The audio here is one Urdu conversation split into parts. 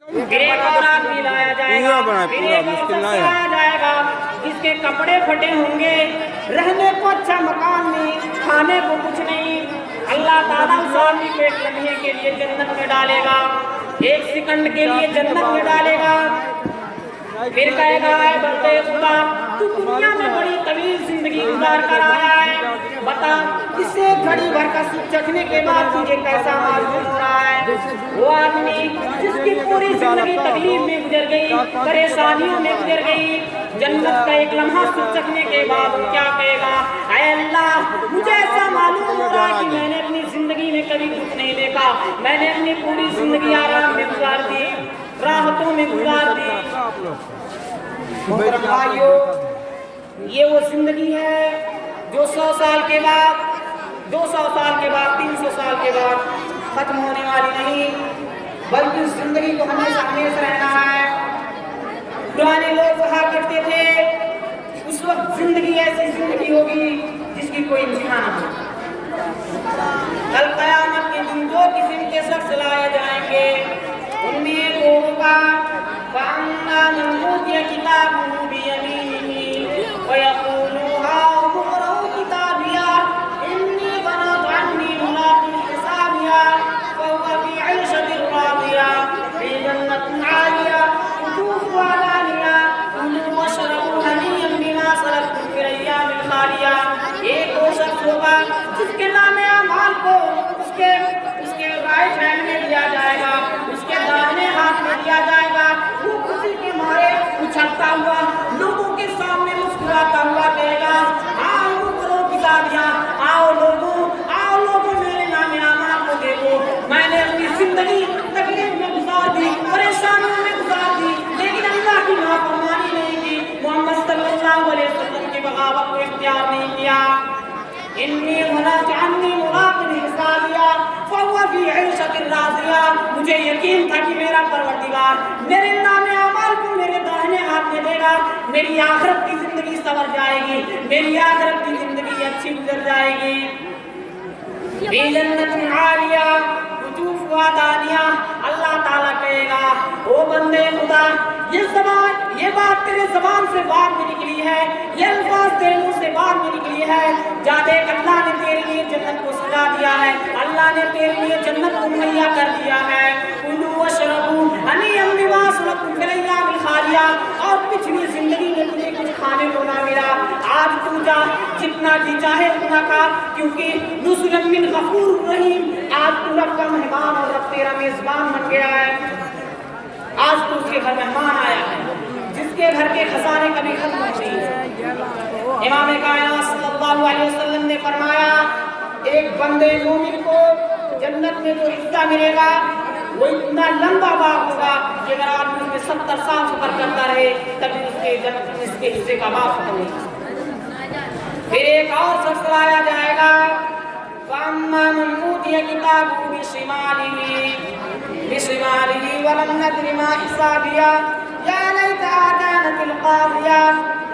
پھر ایک اور آدمی لایا جائے گا، پھر ایک اور شخص لایا جائے گا جس کے کپڑے پھٹے ہوں گے، رہنے کو اچھا مکان نہیں، کھانے کو کچھ نہیں۔ اللہ تعالیٰ اس آدمی کو ایک لمحے کے لیے جنت میں ڈالے گا، ایک سیکنڈ کے لیے جنت میں ڈالے گا، پھر کہے گا اے بندے خدا تو دنیا میں بڑی طویل زندگی گزار کر آیا ہے، بتا اسے گھڑی بھر کا سکھ چکھنے کے بعد تجھے کیسا معلوم ہو رہا ہے؟ وہ آدمی جس کی پوری زندگی تکلیف میں گزر گئی، پریشانیوں میں گزر گئی، جنت کا ایک لمحہ سکھ چکھنے کے بعد کیا کہے گا؟ اے اللہ مجھے ایسا معلوم ہو رہا ہے کہ میں نے اپنی زندگی میں کبھی دکھ نہیں دیکھا، میں نے اپنی پوری زندگی آرام میں گزار دی، راحتوں میں گزار دی۔ محترم بھائیو، یہ وہ زندگی ہے جو 100 سال کے بعد، 200 سال کے بعد، 300 سال کے بعد ختم ہونے والی نہیں، بلکہ اس زندگی کو ہمیشہ ہمیشہ رہنا ہے۔ پرانے لوگ کہا کرتے تھے اس وقت زندگی ایسی زندگی ہوگی جس کی کوئی انتہا نہ ہو۔ کل قیامت کے دن جو قسم کے شخص لائے جائیں گے ان میں ایک ہوگا فَأَمَّا مَنْ أُوتِيَ كِتَابَهُ بِيَمِينِهِ وَيَقُولُ هَاؤُمُ اقْرَءُوا كِتَابِيَهْ إِنِّي ظَنَنتُ أَنِّي مُلَاقٍ حِسَابِيَهْ فَهُوَ فِي عِيشَةٍ رَاضِيَةٍ فِي جَنَّةٍ عَالِيَةٍ قُطُوفُهَا دَانِيَةٌ كُلُوا وَاشْرَبُوا هَنِيًّا بِمَا أَسْلَفْتُمْ فِي الْأَيَّامِ الْخَالِيَةِ۔ ایک وہ شخص ہوگا جس کے نام اعمال کو اس کے رائٹ ہینڈ میں دیا جائے گا، اس کے داہنے ہاتھ میں دیا جائے گا، وہ خوشی کے مارے اچھلتا ہوا لوگوں کے سامنے مسکراتا ہوا کہے گا آؤ کرو کتابیاں، آؤ لوگوں میرے نام اعمال کو دیکھو، میں نے اپنی زندگی تکلیف میں گزار دی، پریشانیوں میں گزار دی، لیکن اللہ کی نافرمانی نہیں کی، محمد صلی اللہ علیہ وسلم کی بغاوت کو اختیار نہیں کیا۔ انی ظننت انی ملاق حسابیہ فہو فی عیشۃ راضیہ، مجھے یقین تھا کہ میرا پروردگار میرے نام اعمال کو میرے داہنے ہاتھ میں دے گا، میری آخرت کی زندگی سنور جائے گی، میری آخرت کی زندگی اچھی گزر جائے گی۔ فی جنت عالیہ قطوفها دانیہ، اللہ تعالیٰ کہے گا او بندے خدا یہ بات تیرے زبان سے باہر میں نکلی ہے، یہ الفاظ تیرے منہ سے باہر میں نکلی ہے، جا دیکھ اللہ نے تیرے لیے جنت کو سجا دیا ہے، اللہ نے تیرے لیے جنت کو مہیا کر دیا ہے۔ کلوا واشربوا ہنیئا بما اسلفتم فی الایام الخالیہ، اور پچھلی زندگی میں تجھے کچھ کھانے کو نہ ملا، آج تو جا جتنا جی چاہے اتنا کھا، کیونکہ نزلا من غفور رحیم، آج تو رب کا مہمان اور رب تیرا میزبان بن گیا ہے، آج تو اس کے گھر مہمان آیا ہے جس کے گھر کے خزانے کبھی ختم نہیں ہوتے۔ امام کائنات صلی اللہ علیہ وسلم نے فرمایا ایک بندے مومن کو جنت میں جو حصہ ملے گا وہ اتنا لمبا باغ ہوگا کہ اگر آدمی اس میں 70 سال سفر کرتا رہے تبھی اس کے حصے کا باغ ختم نہیں ہوگا۔ پھر ایک اور شخص لایا جائے گا فَأَمَّا مَنْ أُوتِيَ كِتَابَهُ بِشِمَالِهِ وَلَمْ يَدْرِ مَا حِسَابِيَهْ يَا لَيْتَهَا كَانَتِ الْقَاضِيَةَ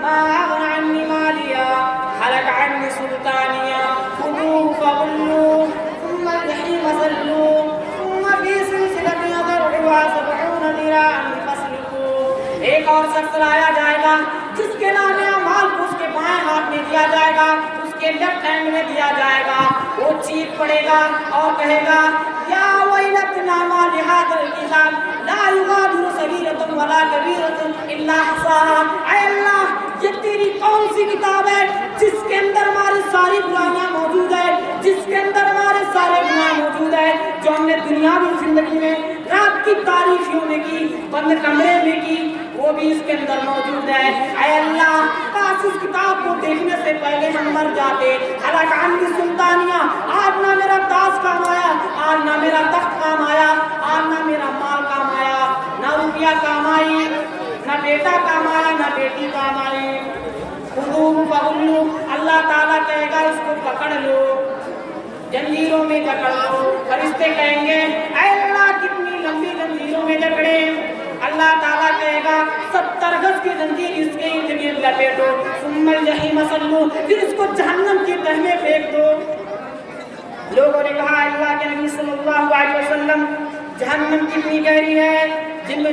مَا أَغْنَىٰ عَنِّي مَالِيَهْ هَلَكَ عَنِّي سُلْطَانِيَهْ خُذُوهُ فَغُلُّوهُ ثُمَّ الْجَحِيمَ صَلُّوهُ ثُمَّ فِي سِلْسِلَةٍ ذَرْعُهَا 70 ذِرَاعًا فَاسْلُكُوهُ۔ ایک اور شخص لایا جائے گا جس کے نام اعمال کو اس کے بائیں ہاتھ میں دیا جائے گا، اس کے لیفٹ ہینڈ میں دیا جائے گا، وہ چیخ پڑے گا اور کہے گا یا ویلتنا ما لہذا الکتاب لا یغادر صغیرۃ ولا کبیرۃ الا احصاها۔ اے اللہ یہ تیری کون سی کتاب ہے جس کے اندر ہماری ساری برائیاں موجود ہے، جس کے اندر ہمارے سارے گناہ موجود ہے جو ہم نے دنیاوی زندگی میں رات کی تاریکیوں میں کی، بند کمرے میں کی، وہ بھی اس کے اندر موجود ہے۔ اے اللہ کاش اس کتاب کو دیکھنے سے پہلے ہم مر جاتے۔ ہلاک عنی سلطانیہ، آج نہ میرا تاج کام آیا، آج نہ میرا تخت کام آیا، آج نہ میرا مال کام آیا، نہ روپیہ کام آئی، نہ بیٹا کام آیا، نہ بیٹی کام آئی۔ خذوہ فغلوہ، اللہ تعالیٰ کہے گا اس کو پکڑ لو، جنجیروں میں جکڑ لو۔ فرشتے کہیں گے اے اللہ کتنی لمبی جنجیروں میں جکڑے؟ اللہ تعالیٰ کہے گا 70 گز کی زنجیر اس کے ارد گرد لپیٹو، ثم الجحیم صلو، پھر اس کو جہنم کی تہ میں پھینک دو۔ لوگوں نے کہا اللہ کے نبی صلی اللہ علیہ وسلم جہنم کتنی گہری ہے؟ جن میں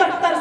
70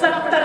70